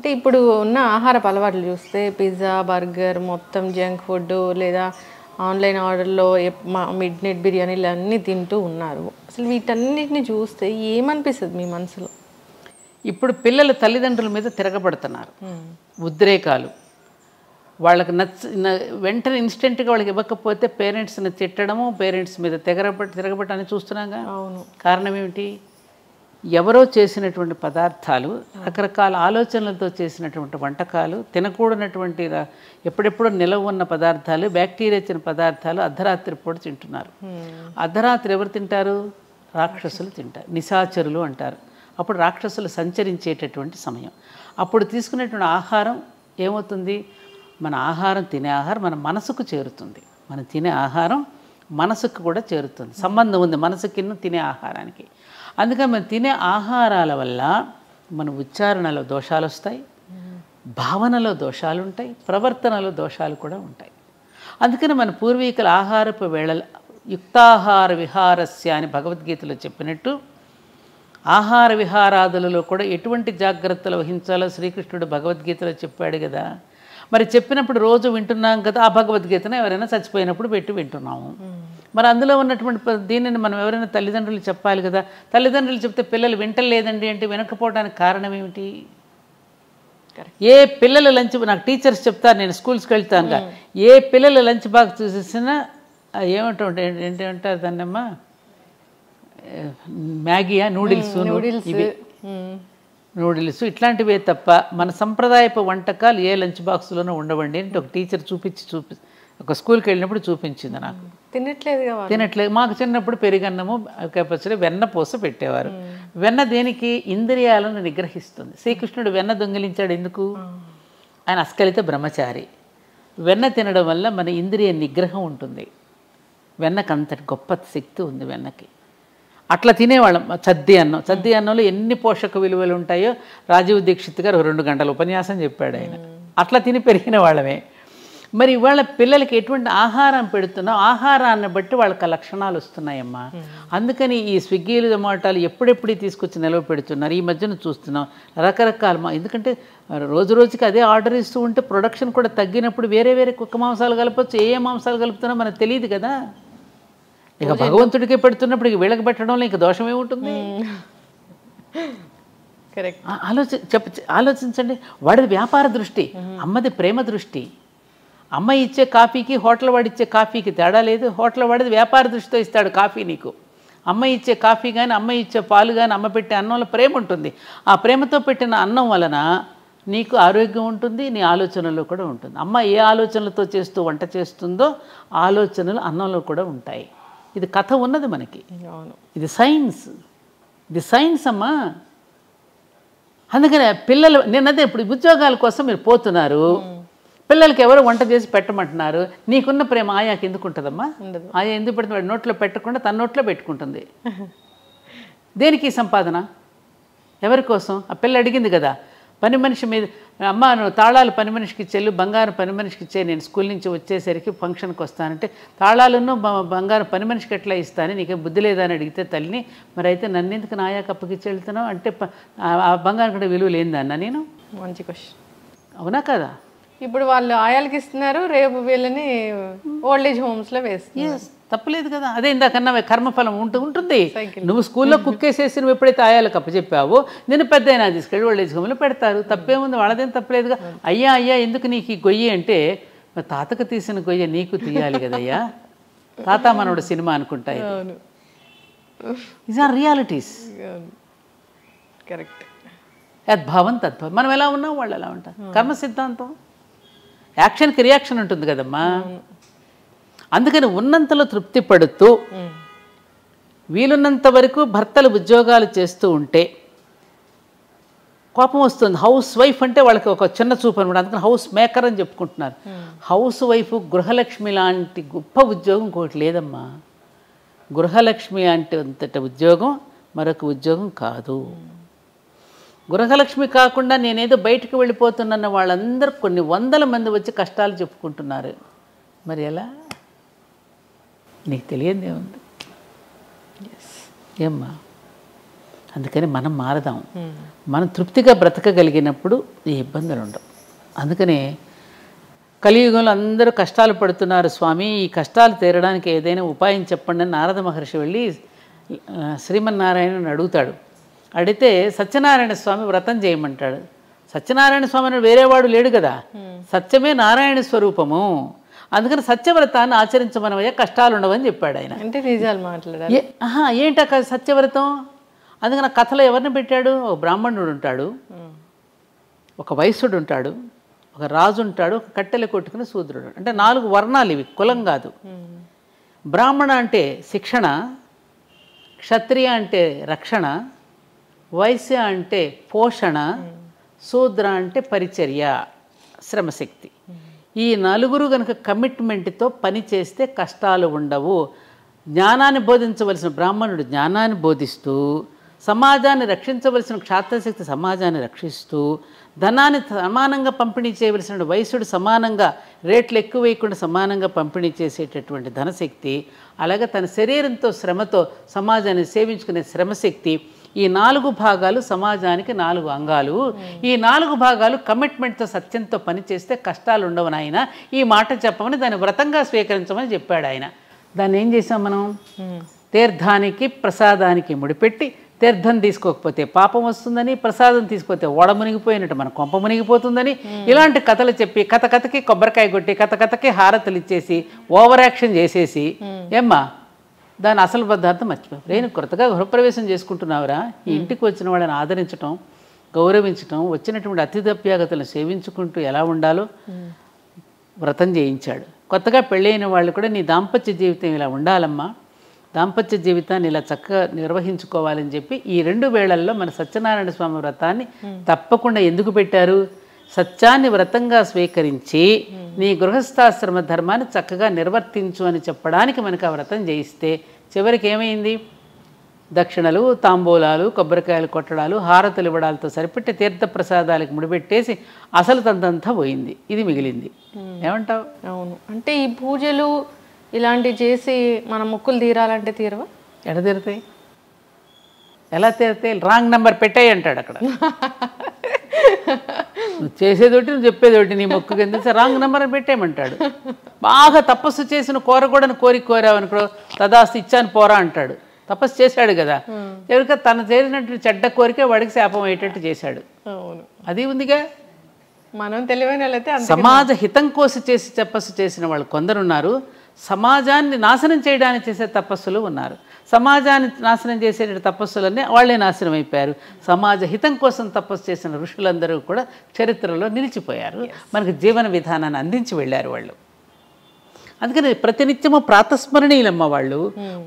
అంటే ఇప్పుడు ఉన్న ఆహారపు అలవాట్లు చూస్తే పిజ్జా, బర్గర్, మొత్తం జంక్ ఫుడ్ లేదా ఆన్లైన్ ఆర్డర్‌లో మిడ్ నైట్ బిర్యానీలు అన్నీ తింటూ ఉన్నారు. అసలు వీటన్నిటిని చూస్తే ఏమనిపిస్తది మీ మనసులో? ఇప్పుడు పిల్లలు తల్లిదండ్రుల మీద తిరగబడుతున్నారు. ఉద్రేకాలు. వాళ్ళకి వెంటనే ఇన్స్టెంట్‌గా వాళ్ళకి ఇవ్వకపోతే పేరెంట్స్‌ని తిట్టడము, పేరెంట్స్ మీద తిరగబడటాన్ని చూస్తున్నాంగా. అవును. కారణం ఏమిటి? ఎవరో చేసినటువంటి పదార్థాలు, రకరకాల ఆలోచనలతో చేసినటువంటి వంటకాలు, తినకూడనటువంటి ఎప్పుడెప్పుడో నిలవ ఉన్న పదార్థాలు, బ్యాక్టీరియా ఇచ్చిన పదార్థాలు అర్ధరాత్రి పూట తింటున్నారు. అర్ధరాత్రి ఎవరు తింటారు? రాక్షసులు తింటారు. నిశాచరులు అంటారు. అప్పుడు రాక్షసులు సంచరించేటటువంటి సమయం. అప్పుడు తీసుకునేటువంటి ఆహారం ఏమవుతుంది? మన ఆహారం తినే ఆహారం మన మనసుకు చేరుతుంది. మనం తినే ఆహారం మనసుకు కూడా చేరుతుంది. సంబంధం ఉంది మనసుకి తినే ఆహారానికి. అందుకని మనం తినే ఆహారాల వల్ల మన ఉచ్చారణలో దోషాలు వస్తాయి, భావనలో దోషాలు ఉంటాయి, ప్రవర్తనలో దోషాలు కూడా ఉంటాయి. అందుకని మన పూర్వీకుల ఆహారపు వేళ యుక్తాహార విహారస్య అని భగవద్గీతలో చెప్పినట్టు ఆహార విహారాదులలో కూడా ఎటువంటి జాగ్రత్తలు వహించాలో శ్రీకృష్ణుడు భగవద్గీతలో చెప్పాడు కదా. మరి చెప్పినప్పుడు రోజు వింటున్నాం కదా. ఆ భగవద్గీతను ఎవరైనా చచ్చిపోయినప్పుడు పెట్టి వింటున్నాము. మరి అందులో ఉన్నటువంటి దీనిని మనం ఎవరైనా తల్లిదండ్రులు చెప్పాలి కదా. తల్లిదండ్రులు చెప్తే పిల్లలు వింటలేదండి అంటే వినకపోవడానికి కారణం ఏమిటి? ఏ పిల్లల లంచ్, నాకు టీచర్స్ చెప్తారు, నేను స్కూల్స్కి వెళ్తాను, ఏ పిల్లల లంచ్ బాక్స్ చూసేసినా ఏంటంటారు దాన్నమ్మా, మ్యాగీయా, నూడిల్స్, నూడిల్స్ ఇట్లాంటివే తప్ప మన సంప్రదాయపు వంటకాలు ఏ లంచ్ బాక్స్లోనూ ఉండవండి అంటే ఒక టీచర్ ఒక స్కూల్కి వెళ్ళినప్పుడు చూపించింది నాకు. తినట్లేదు. మాకు చిన్నప్పుడు పెరుగన్నము, పచ్చడి, వెన్న పూస పెట్టేవారు. వెన్న దేనికి? ఇంద్రియాలను నిగ్రహిస్తుంది. శ్రీకృష్ణుడు వెన్న దొంగిలించాడు ఎందుకు? ఆయన అస్కలిత బ్రహ్మచారి. వెన్న తినడం వల్ల మన ఇంద్రియ నిగ్రహం ఉంటుంది. వెన్నకు అంతటి గొప్ప శక్తి ఉంది వెన్నకి. అట్లా తినేవాళ్ళం. చద్ది అన్నంలో ఎన్ని పోషక విలువలు ఉంటాయో రాజీవ్ దీక్షిత్ గారు 2 గంటల ఉపన్యాసం చెప్పాడు ఆయన. అట్లా తిని పెరిగిన వాళ్ళమే. మరి ఇవాళ పిల్లలకి ఎటువంటి ఆహారం పెడుతున్నాం, ఆహారాన్ని బట్టి వాళ్ళకి లక్షణాలు వస్తున్నాయమ్మా. అందుకని ఈ స్విగ్గీలు, జొమాటోలు ఎప్పుడెప్పుడు తీసుకొచ్చి నిలవ పెడుతున్నారు. ఈ మధ్యన చూస్తున్నాం రకరకాల. ఎందుకంటే రోజు రోజుకి అదే ఆర్డర్ ఇస్తూ ఉంటే ప్రొడక్షన్ కూడా తగ్గినప్పుడు వేరే వేరే కుక్క మాంసాలు కలపచ్చు. ఏ మాంసాలు కలుపుతున్నా మనకు తెలియదు కదా. ఇక భగవంతుడికి పెడుతున్నప్పుడు ఇక వీళ్ళకి పెట్టడంలో ఇంక దోషం ఏముంటుంది? కరెక్ట్. ఆలోచించండి. వాడిది వ్యాపార దృష్టి, అమ్మది ప్రేమ దృష్టి. అమ్మ ఇచ్చే కాఫీకి హోటల్ వాడిచ్చే కాఫీకి తేడా లేదు. హోటల్ వాడిది వ్యాపార దృష్టితో ఇస్తాడు కాఫీ నీకు. అమ్మ ఇచ్చే కాఫీ కానీ, అమ్మ ఇచ్చే పాలు కానీ, అమ్మ పెట్టే అన్నంలో ప్రేమ ఉంటుంది. ఆ ప్రేమతో పెట్టిన అన్నం వలన నీకు ఆరోగ్యం ఉంటుంది, నీ ఆలోచనలో కూడా ఉంటుంది. అమ్మ ఏ ఆలోచనలతో వంట చేస్తుందో ఆలోచనలు అన్నంలో కూడా ఉంటాయి. ఇది కథ ఉన్నది మనకి. ఇది సైన్స్ అమ్మా. అందుకనే పిల్లలు నేనదే ఇప్పుడు ఉద్యోగాల కోసం మీరు పోతున్నారు, పిల్లలకి ఎవరు వంట చేసి పెట్టమంటున్నారు. నీకున్న ప్రేమ ఆయాకి ఎందుకు ఉంటుందమ్మా? ఆయా ఎందుకు పెడుతుంది? వాడి నోట్లో పెట్టకుండా తన నోట్లో పెట్టుకుంటుంది. దేనికి సంపాదన? ఎవరి కోసం? ఆ పిల్ల అడిగింది కదా, పని మనిషి మీద, అమ్మ నువ్వు తాళాలు పని మనిషికి ఇచ్చేళ్ళు, బంగారం పని మనిషికి ఇచ్చే, నేను స్కూల్ నుంచి వచ్చేసరికి ఫంక్షన్కి వస్తానంటే తాళాలను బంగారం పని మనిషికి ఎట్లా ఇస్తాను, నీకేం బుద్ధి లేదా అని అడిగితే తల్లిని, మరి అయితే నన్ను ఎందుకు నాయాకి అప్పగిచ్చి వెళ్తున్నావు అంటే ఆ బంగారం కూడా విలువ లేదన్నా నేను. మంచి క్వశ్చన్. అవునా కదా? ఇప్పుడు వాళ్ళు ఆయాలకి ఇస్తున్నారు, రేపు వీళ్ళని ఓల్డేజ్ హోమ్స్లో వేస్తున్నారు. తప్పలేదు కదా. అదే ఇందాకన్నా కర్మఫలం ఉంటుంది. నువ్వు స్కూల్లో కుక్కేసేసి నువ్వు ఎప్పుడైతే ఆయాలకు అప్పచెప్పావో నేను పెద్ద అయినా తీసుకెళ్ళి ఓల్డేజ్ హోమ్లో పెడతారు. తప్పేముంది? వాళ్ళదేం తప్పలేదుగా. అయ్యా ఎందుకు నీకు ఈ గొయ్యి అంటే, తాతకు తీసిన గొయ్య నీకు తీయాలి కదయ్యా. తాత మనోడు సినిమా అనుకుంటా. These are realities. కరెక్ట్. యద్భావం తద్భావం. మనం ఎలా ఉన్నాం వాళ్ళు ఎలా ఉంటారు. కర్మ సిద్ధాంతం. యాక్షన్కి రియాక్షన్ ఉంటుంది కదమ్మా. అందుకని ఉన్నంతలో తృప్తి పడుతూ వీలున్నంత వరకు భర్తలు ఉద్యోగాలు చేస్తూ ఉంటే కోపం వస్తుంది. హౌస్ వైఫ్ అంటే వాళ్ళకి ఒక చిన్న చూపు అనమాట. అందుకని హౌస్ మేకర్ అని చెప్పుకుంటున్నారు. హౌస్ వైఫ్ గృహలక్ష్మి లాంటి గొప్ప ఉద్యోగం ఇంకోటి లేదమ్మా. గృహలక్ష్మి అంటే అంతటి ఉద్యోగం మరొక ఉద్యోగం కాదు. గృహలక్ష్మి కాకుండా నేనేదో బయటకు వెళ్ళిపోతున్న వాళ్ళందరూ కొన్ని వందల మంది వచ్చి కష్టాలు చెప్పుకుంటున్నారు. మరి ఎలా? నీకు తెలియదే ఉంది ఏమ్మా. అందుకని మనం మారదాం. మనం తృప్తిగా బ్రతకగలిగినప్పుడు ఈ ఇబ్బందులు ఉండవు. అందుకనే కలియుగంలో అందరూ కష్టాలు పడుతున్నారు స్వామి, ఈ కష్టాలు తీరడానికి ఏదైనా ఉపాయం చెప్పండి అని నారద మహర్షి వెళ్ళి శ్రీమన్నారాయణని అడుగుతాడు. అడిగితే సత్యనారాయణ స్వామి వ్రతం చేయమంటాడు. సత్యనారాయణ స్వామి అని వేరేవాడు లేడు కదా, సత్యమే నారాయణ స్వరూపము. అందుకని సత్యవ్రతాన్ని ఆచరించమనవయ్యా, కష్టాలు ఉండవని చెప్పాడు ఆయన. అంటే నిజాలు మాట్లాడాలి. ఏంట సత్యవ్రతం? అందుకని కథలో ఎవరిని పెట్టాడు? ఒక బ్రాహ్మణుడు ఉంటాడు, ఒక వైశ్యుడు ఉంటాడు, ఒక రాజు ఉంటాడు, ఒక కట్టెలు కొట్టుకుని శూద్రుడు. అంటే 4 వర్ణాలు ఇవి, కులం కాదు. బ్రాహ్మణ అంటే శిక్షణ, క్షత్రియ అంటే రక్షణ, వైశ్య అంటే పోషణ, శూద్ర అంటే పరిచర్య, శ్రమశక్తి. ఈ 4 కనుక కమిట్మెంట్తో పని చేస్తే కష్టాలు ఉండవు. జ్ఞానాన్ని బోధించవలసిన బ్రాహ్మణుడు జ్ఞానాన్ని బోధిస్తూ, సమాజాన్ని రక్షించవలసిన క్షాత్రశక్తి సమాజాన్ని రక్షిస్తూ, ధనాన్ని సమానంగా పంపిణీ చేయవలసిన వైశ్యుడు సమానంగా రేట్లు ఎక్కువ వేయకుండా సమానంగా పంపిణీ చేసేటటువంటి ధనశక్తి, అలాగే తన శరీరంతో శ్రమతో సమాజాన్ని సేవించుకునే శ్రమశక్తి, ఈ 4 భాగాలు సమాజానికి 4 అంగాలు. ఈ 4 భాగాలు కమిట్మెంట్తో సత్యంతో పనిచేస్తే కష్టాలు ఉండవు నాయన, ఈ మాట చెప్పమని దాన్ని వ్రతంగా స్వీకరించమని చెప్పాడు ఆయన. దాన్ని ఏం చేసాం మనం? తీర్థానికి ప్రసాదానికి ముడిపెట్టి, తీర్థం తీసుకోకపోతే పాపం వస్తుందని, ప్రసాదం తీసుకోకపోతే ఓడ మునిగిపోయినట్టు మన కొంప మునిగిపోతుందని, ఇలాంటి కథలు చెప్పి కథకి కొబ్బరికాయ కొట్టి కథకి హారతులు ఇచ్చేసి ఓవర్ యాక్షన్ చేసేసి ఏమ్మా దాని అసలు పదార్థం మర్చిపోయి నేను కొత్తగా గృహప్రవేశం చేసుకుంటున్నావురా, ఈ ఇంటికి వచ్చిన వాళ్ళని ఆదరించడం, గౌరవించడం, వచ్చినటువంటి అతిథ్యాగతులను సేవించుకుంటూ ఎలా ఉండాలో వ్రతం చేయించాడు. కొత్తగా పెళ్ళైన వాళ్ళు కూడా నీ దాంపత్య జీవితం ఇలా ఉండాలమ్మా, దాంపత్య జీవితాన్ని ఇలా చక్కగా నిర్వహించుకోవాలని చెప్పి ఈ 2 వేళల్లో మన సత్యనారాయణ స్వామి వ్రతాన్ని తప్పకుండా ఎందుకు పెట్టారు? సత్యాన్ని వ్రతంగా స్వీకరించి నీ గృహస్థాశ్రమ ధర్మాన్ని చక్కగా నిర్వర్తించు అని చెప్పడానికి మనకు ఆ వ్రతం చేయిస్తే చివరికి ఏమైంది? దక్షిణలు, తాంబూలాలు, కొబ్బరికాయలు కొట్టడాలు, హారతులు ఇవ్వడాలతో సరిపెట్టి తీర్థప్రసాదాలకు ముడిపెట్టేసి అసలు తంతంతా పోయింది, ఇది మిగిలింది. ఏమంటావు? అవును. అంటే ఈ పూజలు ఇలాంటివి చేసి మన మొక్కులు తీరాలంటే తీరవా? ఎడ తీరుతాయి? ఎలా తీరుతాయి? రాంగ్ నెంబర్ పెట్టాయి అంటాడు అక్కడ. నువ్వు చేసేదోటి నువ్వు చెప్పేదోటి, నీ మొక్కుకి ఎందుకు రాంగ్ నెంబర్ అని పెట్టేయమంటాడు. బాగా తపస్సు చేసిన కోరకూడని కోరావనుకో, తదాస్తు ఇచ్చాను పోరా అంటాడు. తపస్సు చేశాడు కదా, ఎవరిక తను చేసినట్టు చెడ్డ కోరిక వాడికి శాపం అయ్యేటట్టు చేశాడు. అవును, అది ఉందిగా. మనం తెలివైన వాళ్ళైతే సమాజ హితం కోసం చేసి తపస్సు చేసిన వాళ్ళు కొందరున్నారు, సమాజాన్ని నాశనం చేయడానికి చేసే తపస్సులు ఉన్నారు. సమాజాన్ని నాశనం చేసే తపస్సులన్నీ వాళ్ళే నాశనం అయిపోయారు. సమాజ హితం కోసం తపస్సు చేసిన ఋషులందరూ కూడా చరిత్రలో నిలిచిపోయారు, మనకు జీవన విధానాన్ని అందించి వెళ్ళారు వాళ్ళు. అందుకని ప్రతినిత్యము ప్రాతస్మరణీయులమ్మ వాళ్ళు.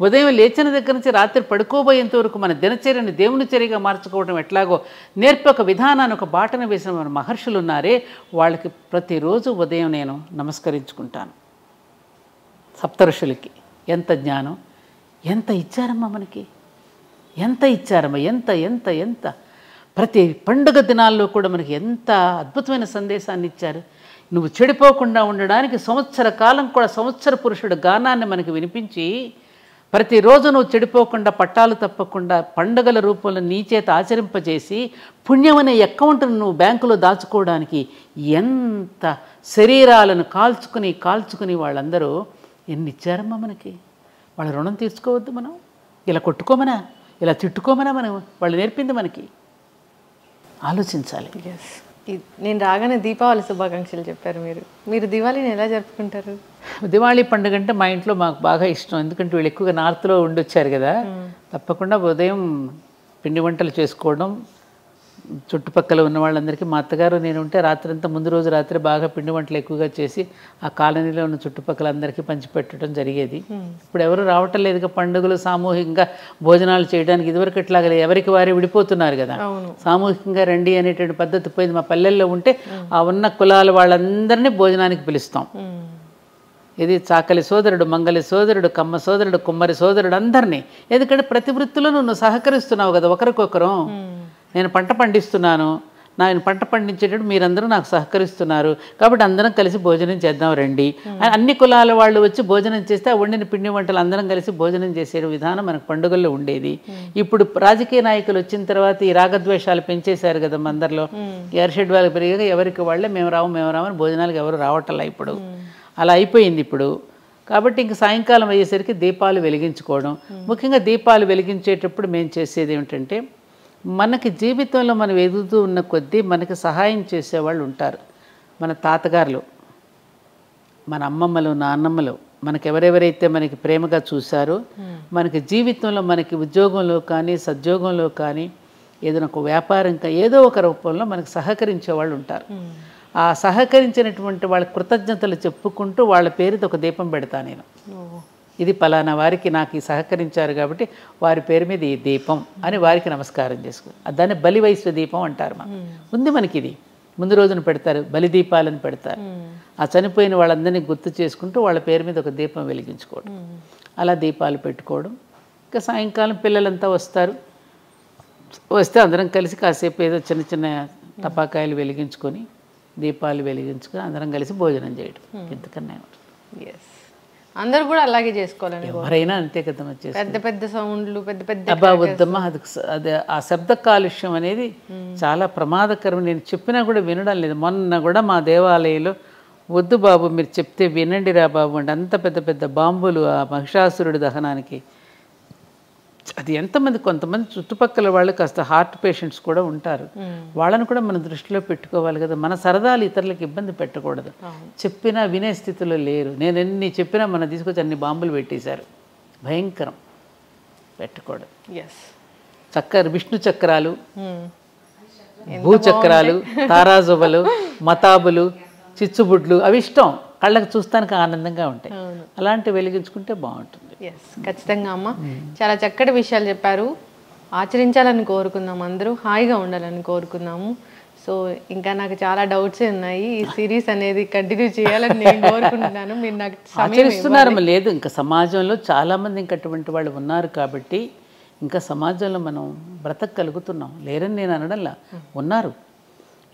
ఉదయం లేచిన దగ్గర నుంచి రాత్రి పడుకోబోయేంత వరకు మన దినచర్యని దేవుని చర్యగా మార్చుకోవడం ఎట్లాగో నేర్పి ఒక విధానాన్ని, ఒక బాటను వేసిన మన మహర్షులు ఉన్నారే, వాళ్ళకి ప్రతిరోజు ఉదయం నేను నమస్కరించుకుంటాను. సప్తఋషులకి ఎంత జ్ఞానం, ఎంత ఇచ్చారమ్మా మనకి, ఎంత ఇచ్చారమ్మా, ఎంత ఎంత ఎంత ప్రతి పండుగ దినాల్లో కూడా మనకి ఎంత అద్భుతమైన సందేశాన్ని ఇచ్చారు. నువ్వు చెడిపోకుండా ఉండడానికి సంవత్సర కాలం కూడా సంవత్సర పురుషుడు గానాన్ని మనకి వినిపించి, ప్రతిరోజు నువ్వు చెడిపోకుండా పట్టాలు తప్పకుండా పండుగల రూపంలో నీ చేత ఆచరింపజేసి పుణ్యం అనే అకౌంట్ను నువ్వు బ్యాంకులో దాచుకోవడానికి ఎంత శరీరాలను కాల్చుకుని వాళ్ళందరూ ఎన్ని ఇచ్చారమ్మా మనకి. వాళ్ళ రుణం తీర్చుకోవద్దు మనం? ఇలా కొట్టుకోమనా, ఇలా తిట్టుకోమనా మనం వాళ్ళు నేర్పింది మనకి? ఆలోచించాలి. నేను రాగానే దీపావళి శుభాకాంక్షలు చెప్పారు మీరు దివాళీని ఎలా జరుపుకుంటారు? దివాళీ పండుగ అంటే మా ఇంట్లో మాకు బాగా ఇష్టం. ఎందుకంటే వీళ్ళు ఎక్కువగా నార్త్లో ఉండొచ్చారు కదా, తప్పకుండా ఉదయం పిండి వంటలు చేసుకోవడం, చుట్టుపక్కల ఉన్న వాళ్ళందరికీ మా అత్తగారు నేను ఉంటే రాత్రంతా ముందు రోజు రాత్రి బాగా పిండి వంటలు ఎక్కువగా చేసి ఆ కాలనీలో ఉన్న చుట్టుపక్కల అందరికీ పంచిపెట్టడం జరిగేది. ఇప్పుడు ఎవరు రావటం లేదుగా పండుగలు సామూహికంగా భోజనాలు చేయడానికి. ఇదివరకు ఇట్లాగా ఎవరికి వారే విడిపోతున్నారు కదా, సామూహికంగా రండి అనేటువంటి పద్ధతి పోయింది. మా పల్లెల్లో ఉంటే ఆ ఉన్న కులాల వాళ్ళందరినీ భోజనానికి పిలుస్తాం. ఇది చాకలి సోదరుడు, మంగలి సోదరుడు, కమ్మ సోదరుడు, కుమ్మరి సోదరుడు అందరినీ. ఎందుకంటే ప్రతి వృత్తిలో నువ్వు సహకరిస్తున్నావు కదా ఒకరికొకరు. నేను పంట పండిస్తున్నాను, నేను పంట పండించేటప్పుడు మీరందరూ నాకు సహకరిస్తున్నారు కాబట్టి అందరం కలిసి భోజనం చేద్దాం రండి. అన్ని కులాల వాళ్ళు వచ్చి భోజనం చేస్తే ఆ వండిన పిండి వంటలు అందరం కలిసి భోజనం చేసే విధానం మనకు పండుగల్లో ఉండేది. ఇప్పుడు రాజకీయ నాయకులు వచ్చిన తర్వాత ఈ రాగద్వేషాలు పెంచేశారు కదా అందరిలో. ఎర్షెడ్ వాళ్ళకి పెరిగాక ఎవరికి వాళ్ళే మేము రామని భోజనాలకు ఎవరు రావట్లా ఇప్పుడు. అలా అయిపోయింది ఇప్పుడు. కాబట్టి ఇంక సాయంకాలం అయ్యేసరికి దీపాలు వెలిగించుకోవడం. ముఖ్యంగా దీపాలు వెలిగించేటప్పుడు మేము చేసేది ఏమిటంటే, మనకి జీవితంలో మనం ఎదుగుతూ ఉన్న కొద్దీ మనకి సహాయం చేసేవాళ్ళు ఉంటారు. మన తాతగారులు, మన అమ్మమ్మలు, నాన్నమ్మలు, మనకి ఎవరెవరైతే మనకి ప్రేమగా చూశారో, మనకి జీవితంలో మనకి ఉద్యోగంలో కానీ సద్యోగంలో కానీ ఏదైనా ఒక వ్యాపారం కానీ ఏదో ఒక రూపంలో మనకు సహకరించే వాళ్ళు ఉంటారు. ఆ సహకరించినటువంటి వాళ్ళ కృతజ్ఞతలు చెప్పుకుంటూ వాళ్ళ పేరుతో ఒక దీపం పెడతా నేను. ఇది పలానా వారికి నాకు ఈ సహకరించారు కాబట్టి వారి పేరు మీద ఈ దీపం అని వారికి నమస్కారం చేసుకో. దాన్ని బలివైశ్వ దీపం అంటారు. ఉంది మనకి ఇది. ముందు రోజున పెడతారు, బలి దీపాలను పెడతారు. ఆ చనిపోయిన వాళ్ళందరినీ గుర్తు చేసుకుంటూ వాళ్ళ పేరు మీద ఒక దీపం వెలిగించుకోవడం, అలా దీపాలు పెట్టుకోవడం. ఇంకా సాయంకాలం పిల్లలంతా వస్తే అందరం కలిసి కాసేపు ఏదో చిన్న చిన్న టపాకాయలు వెలిగించుకొని దీపాలు వెలిగించుకొని అందరం కలిసి భోజనం చేయడం. ఇంతకన్నా అందరూ కూడా అలాగే చేసుకోవాలని. ఎవరైనా అంతే కదా. పెద్ద పెద్ద సౌండ్లు, పెద్ద పెద్ద అబ్బా వద్దమ్మా, అది ఆ శబ్ద కాలుష్యం అనేది చాలా ప్రమాదకరం. నేను చెప్పినా కూడా వినడం లేదు. మొన్న కూడా మా దేవాలయంలో వద్దు బాబు మీరు చెప్తే వినండిరా బాబు అంటే అంత పెద్ద పెద్ద బాంబులు ఆ మహిషాసురుడి దహనానికి. అది ఎంతమంది, కొంతమంది చుట్టుపక్కల వాళ్ళు కాస్త హార్ట్ పేషెంట్స్ కూడా ఉంటారు. వాళ్ళని కూడా మనం దృష్టిలో పెట్టుకోవాలి కదా. మన సరదాలు ఇతరులకు ఇబ్బంది పెట్టకూడదు. చెప్పినా వినే స్థితిలో లేరు. నేను ఎన్ని చెప్పినా మన తీసుకొచ్చి అన్ని బాంబులు పెట్టేశారు. భయంకరం, పెట్టకూడదు. విష్ణు చక్రాలు, భూచక్రాలు, తారాజువలు, మతాబులు, చిచ్చుబుడ్లు అవి ఇష్టం, కళ్ళకు చూస్తానికి ఆనందంగా ఉంటాయి. అలాంటివి వెలిగించుకుంటే బాగుంటుంది. ఖచ్చితంగా అమ్మ, చాలా చక్కటి విషయాలు చెప్పారు. ఆచరించాలని కోరుకుందాం, అందరూ హాయిగా ఉండాలని కోరుకుందాము. సో ఇంకా నాకు చాలా డౌట్స్ ఉన్నాయి. ఈ సిరీస్ అనేది కంటిన్యూ చేయాలని నేను కోరుకుంటున్నాను. మీరు నాకు ఆచరిస్తున్నారు లేదు, ఇంకా సమాజంలో చాలామంది ఇంకా అటువంటి వాళ్ళు ఉన్నారు కాబట్టి ఇంకా సమాజంలో మనం బ్రతకగలుగుతున్నాం. లేరని నేను అనడంలా, ఉన్నారు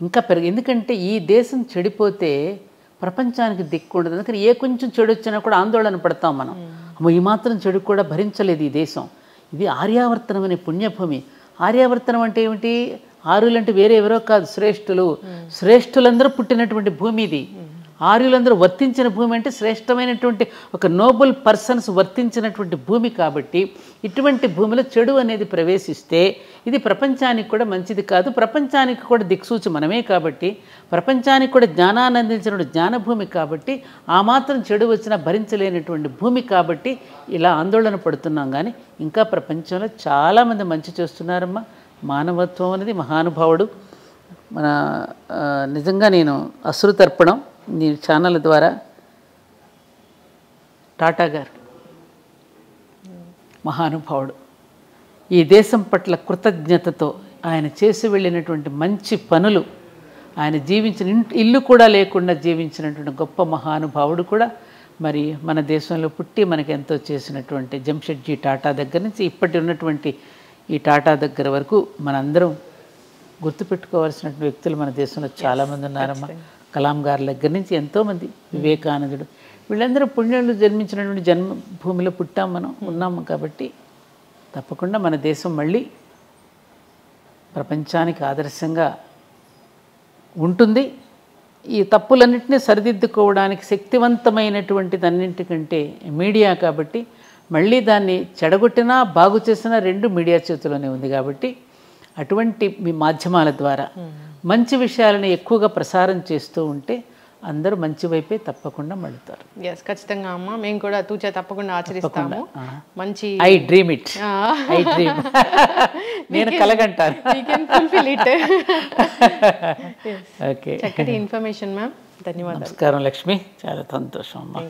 ఇంకా ఎందుకంటే ఈ దేశం చెడిపోతే ప్రపంచానికి దిక్కు ఉండదు. అందుకని ఏ కొంచెం చెడు వచ్చినా కూడా ఆందోళన పడతాం మనం. ఈ మాత్రం చెడు కూడా భరించలేదు ఈ దేశం. ఇది ఆర్యావర్తనం అనే పుణ్యభూమి. ఆర్యావర్తనం అంటే ఏమిటి? ఆర్యులంటే వేరే ఎవరో కాదు, శ్రేష్ఠులందరూ పుట్టినటువంటి భూమి ఇది. ఆర్యులందరూ వర్తించిన భూమి అంటే శ్రేష్టమైనటువంటి ఒక నోబుల్ పర్సన్స్ వర్తించినటువంటి భూమి. కాబట్టి ఇటువంటి భూమిలో చెడు అనేది ప్రవేశిస్తే ఇది ప్రపంచానికి కూడా మంచిది కాదు. ప్రపంచానికి కూడా దిక్సూచి మనమే కాబట్టి, ప్రపంచానికి కూడా జ్ఞానాన్ని అందించిన జ్ఞానభూమి కాబట్టి, ఆ మాత్రం చెడు వచ్చినా భరించలేనటువంటి భూమి కాబట్టి ఇలా ఆందోళన పడుతున్నాం. కానీ ఇంకా ప్రపంచంలో చాలామంది మంచి చేస్తున్నారమ్మా. మానవత్వం అనేది మహానుభావుడు. మన నిజంగా నేను అశ్రుతర్పణం నీ ఛానల్ ద్వారా టాటా గారు మహానుభావుడు. ఈ దేశం పట్ల కృతజ్ఞతతో ఆయన చేసి వెళ్ళినటువంటి మంచి పనులు, ఆయన జీవించిన ఇల్లు కూడా లేకుండా జీవించినటువంటి గొప్ప మహానుభావుడు కూడా మరి మన దేశంలో పుట్టి మనకి ఎంతో చేసినటువంటి జంషెడ్జీ టాటా దగ్గర నుంచి ఇప్పటి ఉన్నటువంటి ఈ టాటా దగ్గర వరకు మనందరం గుర్తుపెట్టుకోవాల్సినటువంటి వ్యక్తులు మన దేశంలో చాలామంది ఉన్నారమ్మా. కలాం గారి దగ్గర నుంచి ఎంతోమంది, వివేకానందుడు, వీళ్ళందరూ పుణ్యులు జన్మించినటువంటి జన్మభూమిలో పుట్టాం, మనం ఉన్నాము. కాబట్టి తప్పకుండా మన దేశం మళ్ళీ ప్రపంచానికి ఆదర్శంగా ఉంటుంది. ఈ తప్పులన్నింటినీ సరిదిద్దుకోవడానికి శక్తివంతమైనటువంటిది అన్నింటికంటే మీడియా. కాబట్టి మళ్ళీ దాన్ని చెడగొట్టినా బాగు చేసినా రెండు మీడియా చేతిలోనే ఉంది. కాబట్టి అటువంటి మీ మాధ్యమాల ద్వారా మంచి విషయాలను ఎక్కువగా ప్రసారం చేస్తూ ఉంటే అందరూ మంచి వైపే తప్పకుండా మళ్ళుతారు. ఖచ్చితంగా అమ్మ, మేము కూడా తూచా తప్పకుండా ఆచరిస్తాము. మంచి I dream it, I dream, నేను కలగంటాను. ఓకే, చక్కటి ఇన్ఫర్మేషన్ మ్యామ్. ధన్యవాదాలు. నమస్కారం లక్ష్మి, చాలా సంతోషం అమ్మా.